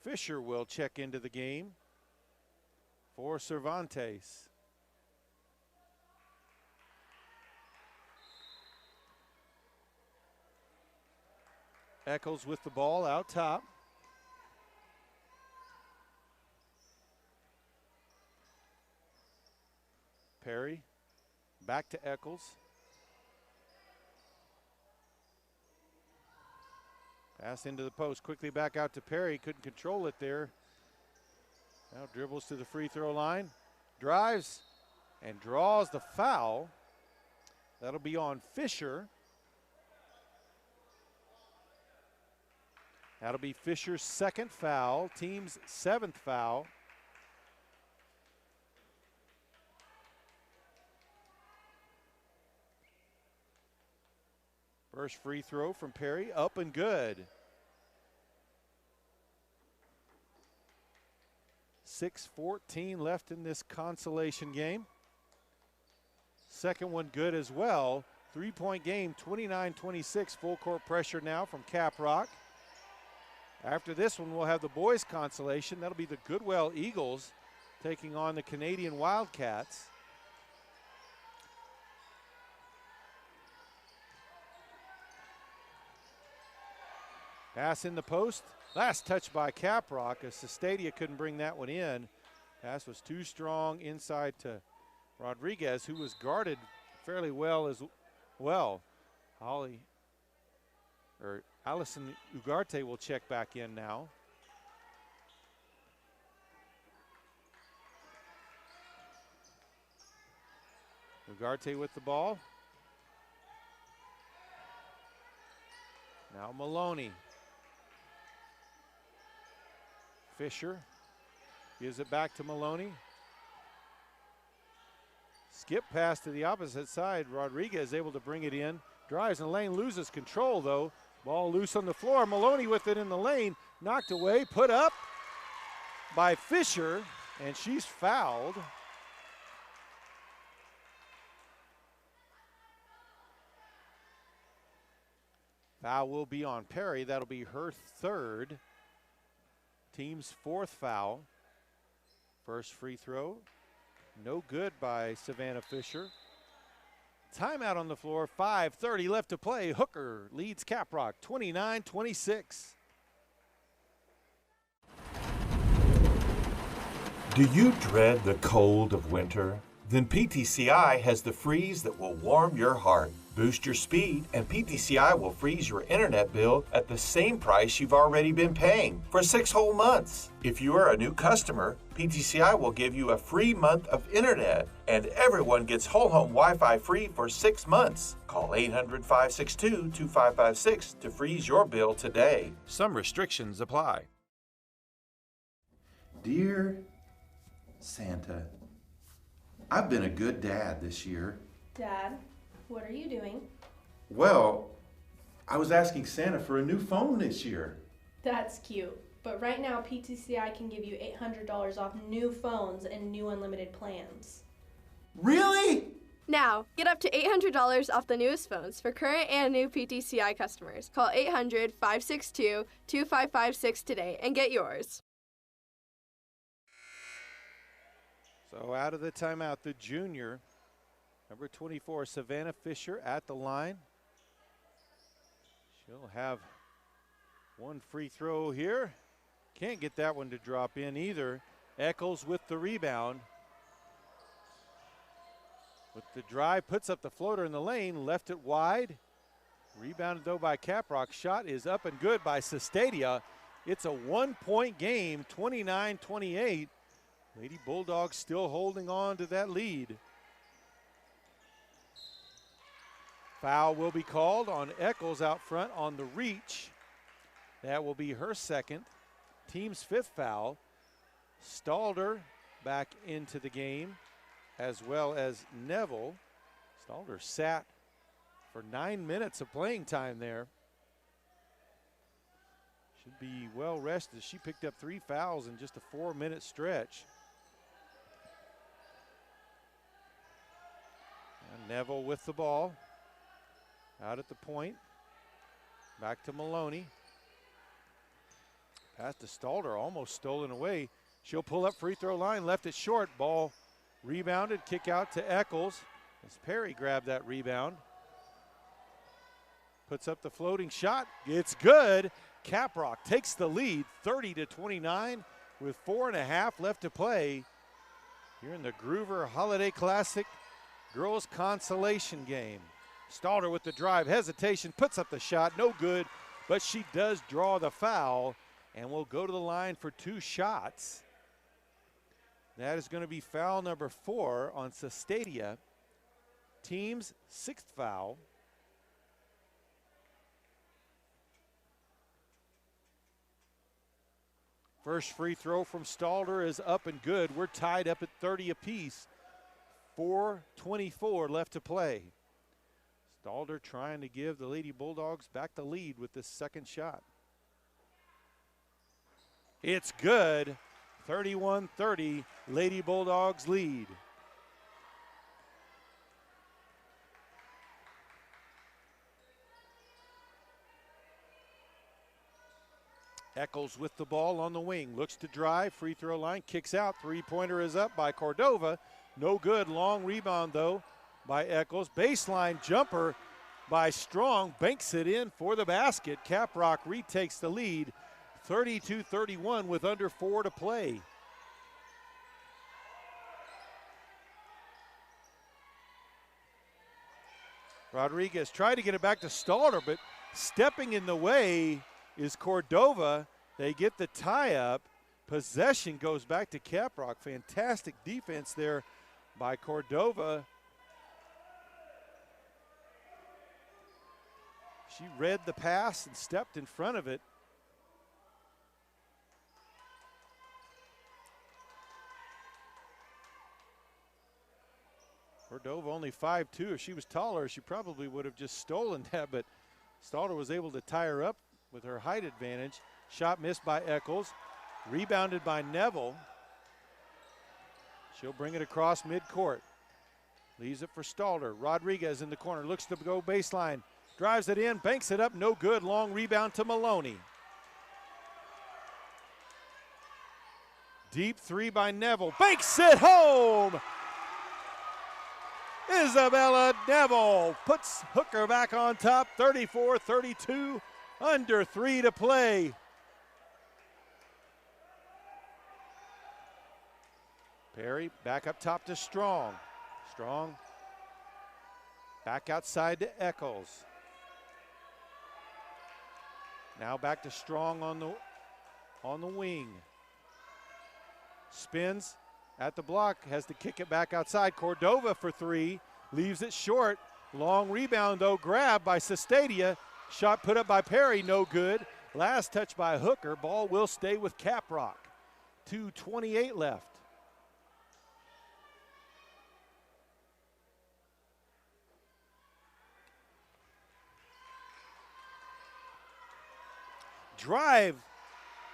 Fisher will check into the game for Cervantes. Eccles with the ball out top. Perry back to Eccles. Pass into the post, quickly back out to Perry, couldn't control it there. Now dribbles to the free throw line, drives and draws the foul. That'll be on Fisher. That'll be Fisher's second foul, team's seventh foul. First free throw from Perry, up and good. 6:14 left in this consolation game. Second one good as well. 3-point game, 29-26, full court pressure now from Caprock. After this one, we'll have the boys consolation. That'll be the Goodwell Eagles taking on the Canadian Wildcats. Pass in the post. Last touch by Caprock as Sestadia couldn't bring that one in. Pass was too strong inside to Rodriguez, who was guarded fairly well as well. Allison Ugarte will check back in now. Ugarte with the ball. Now Maloney. Fisher gives it back to Maloney. Skip pass to the opposite side. Rodriguez able to bring it in. Drives in the lane, loses control though. Ball loose on the floor. Maloney with it in the lane. Knocked away, put up by Fisher, and she's fouled. Foul will be on Perry. That'll be her third. Team's fourth foul. First free throw. No good by Savannah Fisher. Timeout on the floor. 5:30 left to play. Hooker leads Caprock 29-26. Do you dread the cold of winter? Then PTCI has the freeze that will warm your heart. Boost your speed, and PTCI will freeze your internet bill at the same price you've already been paying for 6 whole months. If you are a new customer, PTCI will give you a free month of internet, and everyone gets whole home Wi-Fi free for 6 months. Call 800-562-2556 to freeze your bill today. Some restrictions apply. Dear Santa, I've been a good dad this year. Dad, what are you doing? Well, I was asking Santa for a new phone this year. That's cute. But right now, PTCI can give you $800 off new phones and new unlimited plans. Really? Now, get up to $800 off the newest phones for current and new PTCI customers. Call 800-562-2556 today and get yours. So out of the timeout, the junior, number 24, Savannah Fisher at the line. She'll have one free throw here. Can't get that one to drop in either. Eccles with the rebound. With the drive, puts up the floater in the lane, left it wide. Rebounded though by Caprock. Shot is up and good by Sestadia. It's a 1-point game, 29-28. Lady Bulldogs still holding on to that lead. Foul will be called on Eccles out front on the reach. That will be her second. Team's fifth foul. Stalder back into the game, as well as Neville. Stalder sat for 9 minutes of playing time there. Should be well rested. She picked up 3 fouls in just a 4-minute stretch. And Neville with the ball. Out at the point. Back to Maloney. Pass to Stalder, almost stolen away. She'll pull up free throw line, left it short. Ball rebounded, kick out to Eccles as Perry grabbed that rebound. Puts up the floating shot, it's good. Caprock takes the lead, 30-29 with 4.5 left to play here in the Gruver Holiday Classic Girls Consolation game. Stalder with the drive, hesitation, puts up the shot, no good, but she does draw the foul and will go to the line for 2 shots. That is going to be foul number 4 on Sestadia. Team's 6th foul. First free throw from Stalder is up and good. We're tied up at 30 apiece. 4:24 left to play. Stalder trying to give the Lady Bulldogs back the lead with this second shot. It's good. 31-30, Lady Bulldogs lead. Eccles with the ball on the wing, looks to drive, free throw line, kicks out, three-pointer is up by Cordova. No good, long rebound though by Eccles. Baseline jumper by Strong, banks it in for the basket. Caprock retakes the lead, 32-31 with under 4 to play. Rodriguez tried to get it back to Stalder, but stepping in the way is Cordova. They get the tie-up. Possession goes back to Caprock. Fantastic defense there by Cordova. She read the pass and stepped in front of it. Cordova only 5'2". If she was taller, she probably would have just stolen that, but Stalder was able to tie her up with her height advantage. Shot missed by Eccles. Rebounded by Neville. She'll bring it across midcourt. Leaves it for Stalder. Rodriguez in the corner. Looks to go baseline. Drives it in. Banks it up. No good. Long rebound to Maloney. Deep three by Neville. Banks it home. Isabella Neville puts Hooker back on top. 34-32. Under 3 to play. Perry back up top to Strong. Strong back outside to Eccles. Now back to Strong on the wing. Spins at the block, has to kick it back outside. Cordova for 3, leaves it short. Long rebound though, grabbed by Sestadia. Shot put up by Perry, no good. Last touch by Hooker. Ball will stay with Caprock. 2:28 left. Drive,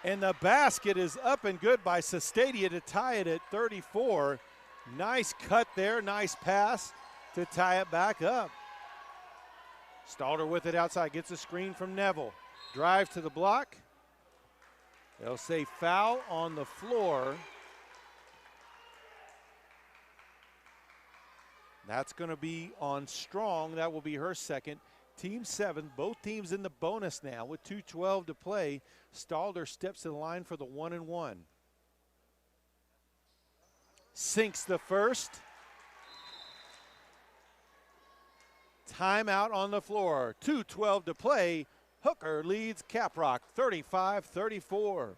and the basket is up and good by Sestadia to tie it at 34. Nice cut there, nice pass to tie it back up. Stalder with it outside, gets a screen from Neville. Drives to the block. They'll say foul on the floor. That's going to be on Strong. That will be her second. Team 7, both teams in the bonus now with 2:12 to play. Stalder steps to the line for the 1-and-1. Sinks the first. Timeout on the floor. 2:12 to play. Hooker leads Caprock 35-34.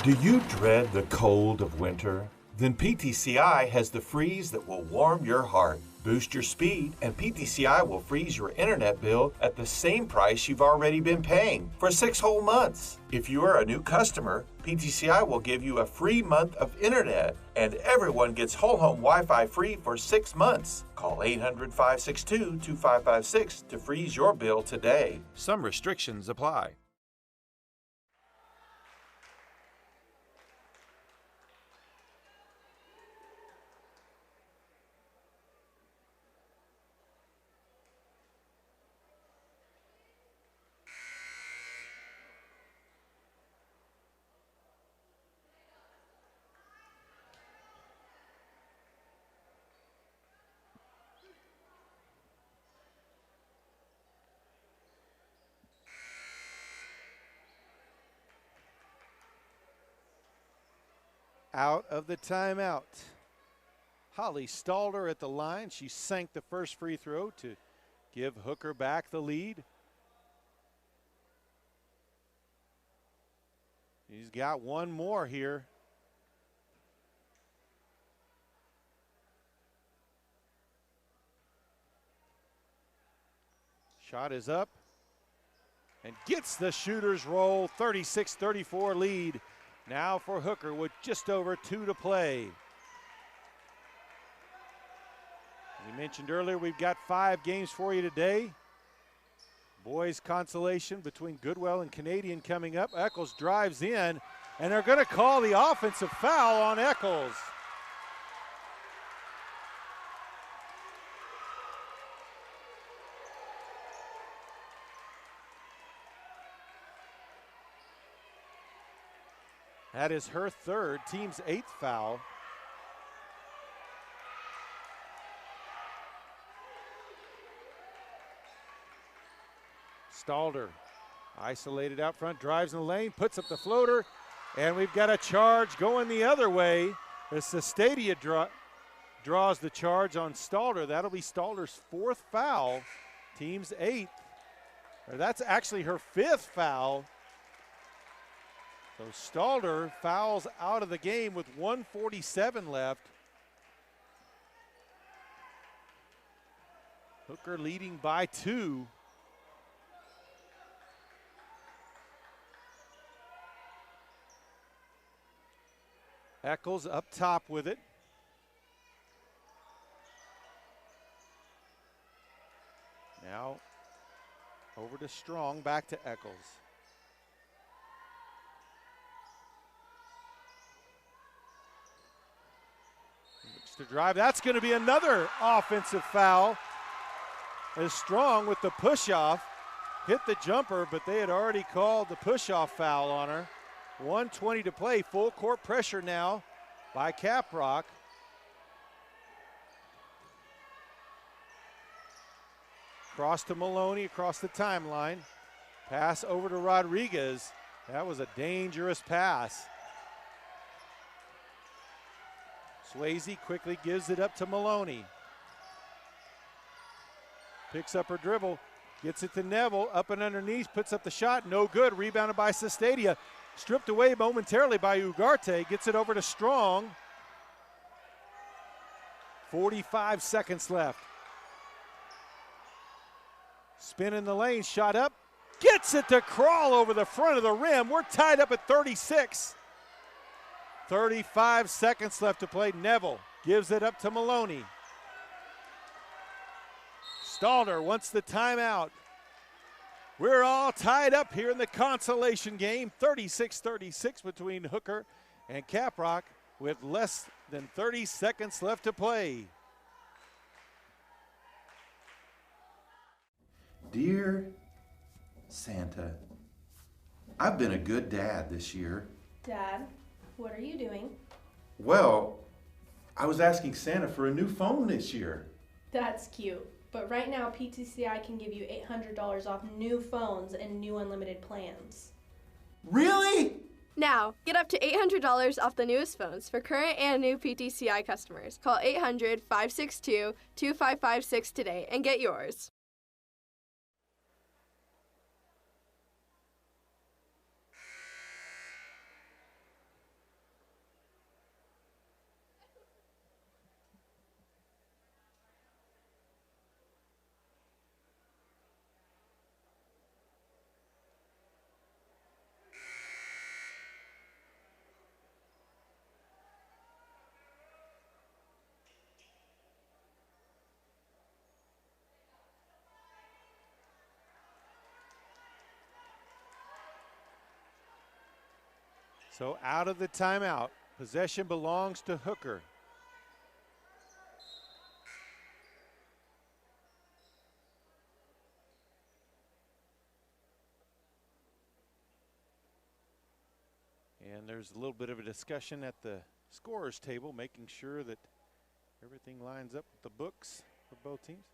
Do you dread the cold of winter? Then PTCI has the freeze that will warm your heart. Boost your speed, and PTCI will freeze your internet bill at the same price you've already been paying for 6 whole months. If you are a new customer, PTCI will give you a free month of internet, and everyone gets whole home Wi-Fi free for 6 months. Call 800-562-2556 to freeze your bill today. Some restrictions apply. Out of the timeout. Holly Stalder at the line. She sank the first free throw to give Hooker back the lead. He's got one more here. Shot is up and gets the shooter's roll. 36-34 lead. Now for Hooker with just over 2 to play. We mentioned earlier we've got 5 games for you today. Boys consolation between Goodwell and Canadian coming up. Eccles drives in, and they're going to call the offensive foul on Eccles. That is her third, team's 8th foul. Stalder isolated out front, drives in the lane, puts up the floater, and we've got a charge going the other way. As Stadia draws the charge on Stalder. That'll be Stalder's 4th foul, team's 8th. Or that's actually her 5th foul. So Stalder fouls out of the game with 1:47 left. Hooker leading by 2. Eccles up top with it. Now over to Strong, back to Eccles. Looks to drive. That's going to be another offensive foul. As Strong with the push-off hit the jumper, but they had already called the push-off foul on her. 1:20 to play. Full court pressure now by Caprock. Cross to Maloney across the timeline. Pass over to Rodriguez. That was a dangerous pass. Swayze quickly gives it up to Maloney. Picks up her dribble, gets it to Neville, up and underneath, puts up the shot, no good. Rebounded by Stadia. Stripped away momentarily by Ugarte, gets it over to Strong. 45 seconds left. Spin in the lane, shot up, gets it to crawl over the front of the rim. We're tied up at 36. 35 seconds left to play. Neville gives it up to Maloney. Stalder wants the timeout. We're all tied up here in the consolation game. 36-36 between Hooker and Caprock with less than 30 seconds left to play. Dear Santa, I've been a good dad this year. Dad, what are you doing? Well, I was asking Santa for a new phone this year. That's cute. But right now, PTCI can give you $800 off new phones and new unlimited plans. Really? Now, get up to $800 off the newest phones for current and new PTCI customers. Call 800-562-2556 today and get yours. So out of the timeout, possession belongs to Hooker. And there's a little bit of a discussion at the scorer's table, making sure that everything lines up with the books for both teams.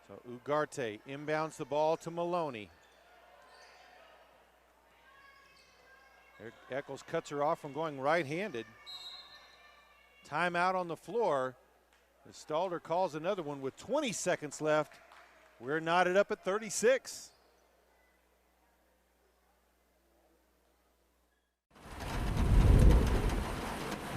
So Ugarte inbounds the ball to Maloney. Eccles cuts her off from going right-handed. Timeout on the floor. The Stalder calls another one with 20 seconds left. We're knotted up at 36.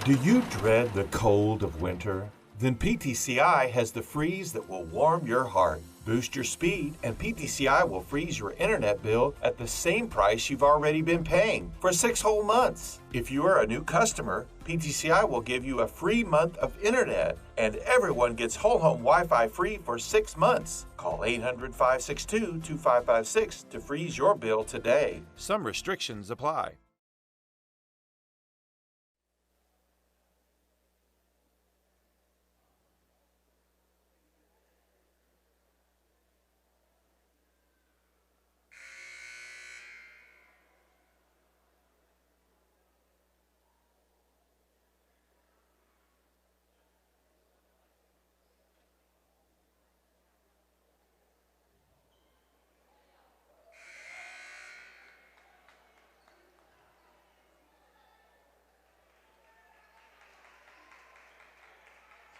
Do you dread the cold of winter? Then PTCI has the freeze that will warm your heart. Boost your speed, and PTCI will freeze your internet bill at the same price you've already been paying for 6 whole months. If you are a new customer, PTCI will give you a free month of internet, and everyone gets whole home Wi-Fi free for 6 months. Call 800-562-2556 to freeze your bill today. Some restrictions apply.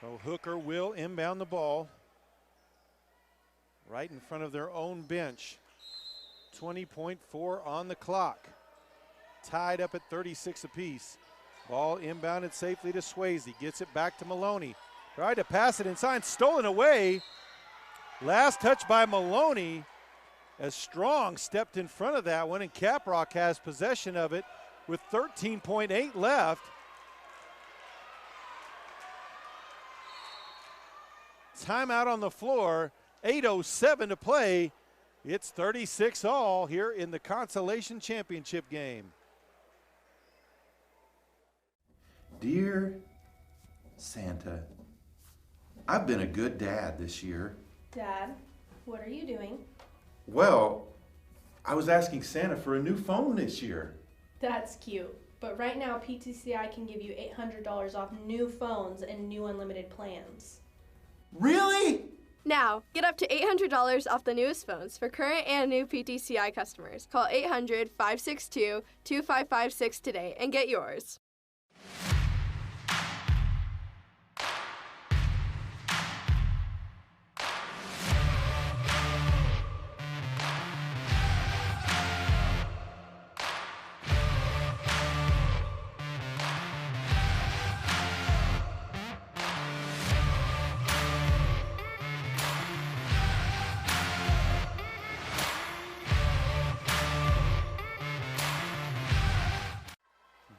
So Hooker will inbound the ball right in front of their own bench. 20.4 on the clock. Tied up at 36 apiece. Ball inbounded safely to Swayze. Gets it back to Maloney. Tried to pass it inside, stolen away. Last touch by Maloney as Strong stepped in front of that one, and Caprock has possession of it with 13.8 left. Timeout on the floor, 8:07 to play. It's 36 all here in the Consolation Championship game. Dear Santa, I've been a good dad this year. Dad, what are you doing? Well, I was asking Santa for a new phone this year. That's cute. But right now, PTCI can give you $800 off new phones and new unlimited plans. Really? Now, get up to $800 off the newest phones for current and new PTCI customers. Call 800-562-2556 today and get yours.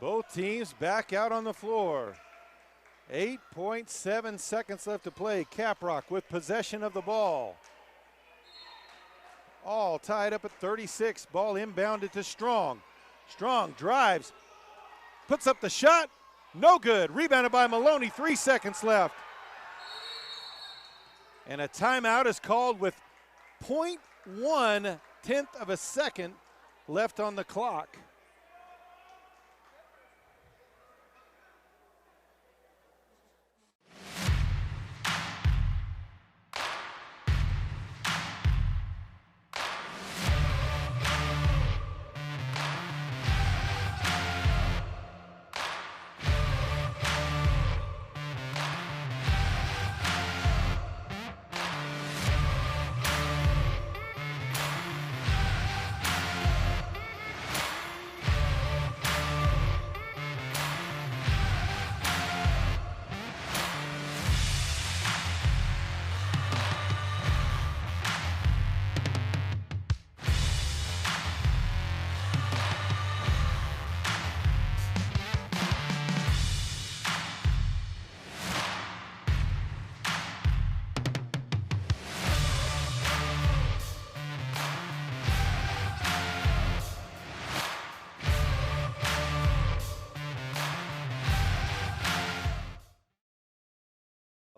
Both teams back out on the floor. 8.7 seconds left to play. Caprock with possession of the ball. All tied up at 36. Ball inbounded to Strong. Strong drives, puts up the shot. No good. Rebounded by Maloney. 3 seconds left. And a timeout is called with 0.1 tenth of a second left on the clock.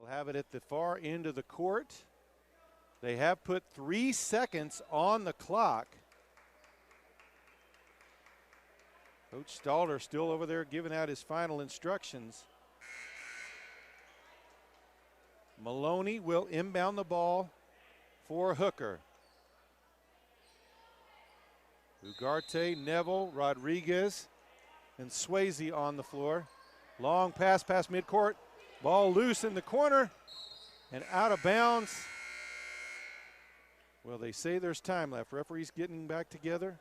Have it at the far end of the court. They have put 3 seconds on the clock. Coach Stalder still over there giving out his final instructions. Maloney will inbound the ball for Hooker. Ugarte, Neville, Rodriguez, and Swayze on the floor. Long pass past midcourt. Ball loose in the corner and out of bounds. Well, they say there's time left. Referee's getting back together.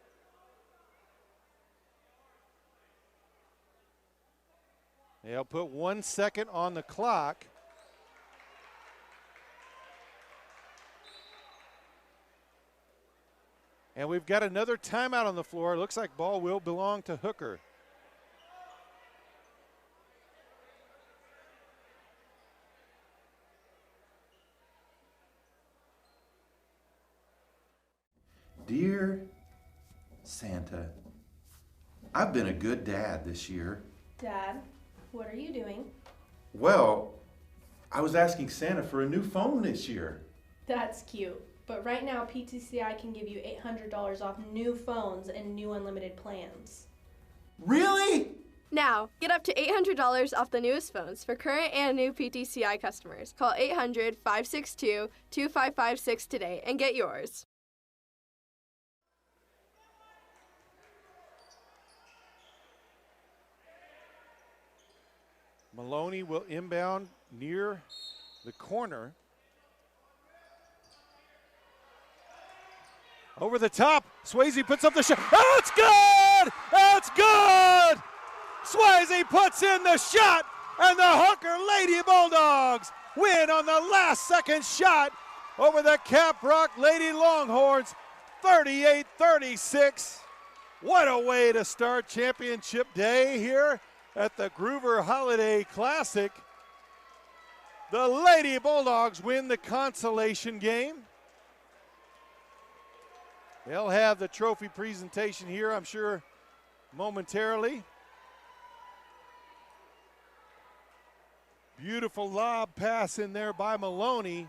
They'll put 1 second on the clock. And we've got another timeout on the floor. It looks like ball will belong to Hooker. Dear Santa, I've been a good dad this year. Dad, what are you doing? Well, I was asking Santa for a new phone this year. That's cute. But right now, PTCI can give you $800 off new phones and new unlimited plans. Really? Now, get up to $800 off the newest phones for current and new PTCI customers. Call 800-562-2556 today and get yours. Maloney will inbound near the corner. Over the top, Swayze puts up the shot. Oh, it's good! It's good! Swayze puts in the shot, and the Hooker Lady Bulldogs win on the last second shot over the Caprock Lady Longhorns, 38-36. What a way to start championship day here at the Gruver Holiday Classic. The Lady Bulldogs win the consolation game. They'll have the trophy presentation here, I'm sure, momentarily. Beautiful lob pass in there by Maloney.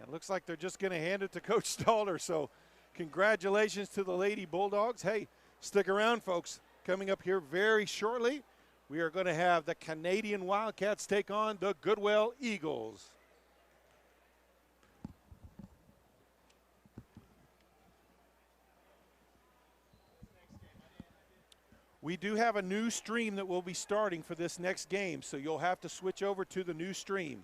It looks like they're just going to hand it to Coach Stalder, so congratulations to the Lady Bulldogs. Hey, stick around, folks. Coming up here very shortly, we are going to have the Canadian Wildcats take on the Goodwell Eagles. We do have a new stream that will be starting for this next game, so you'll have to switch over to the new stream.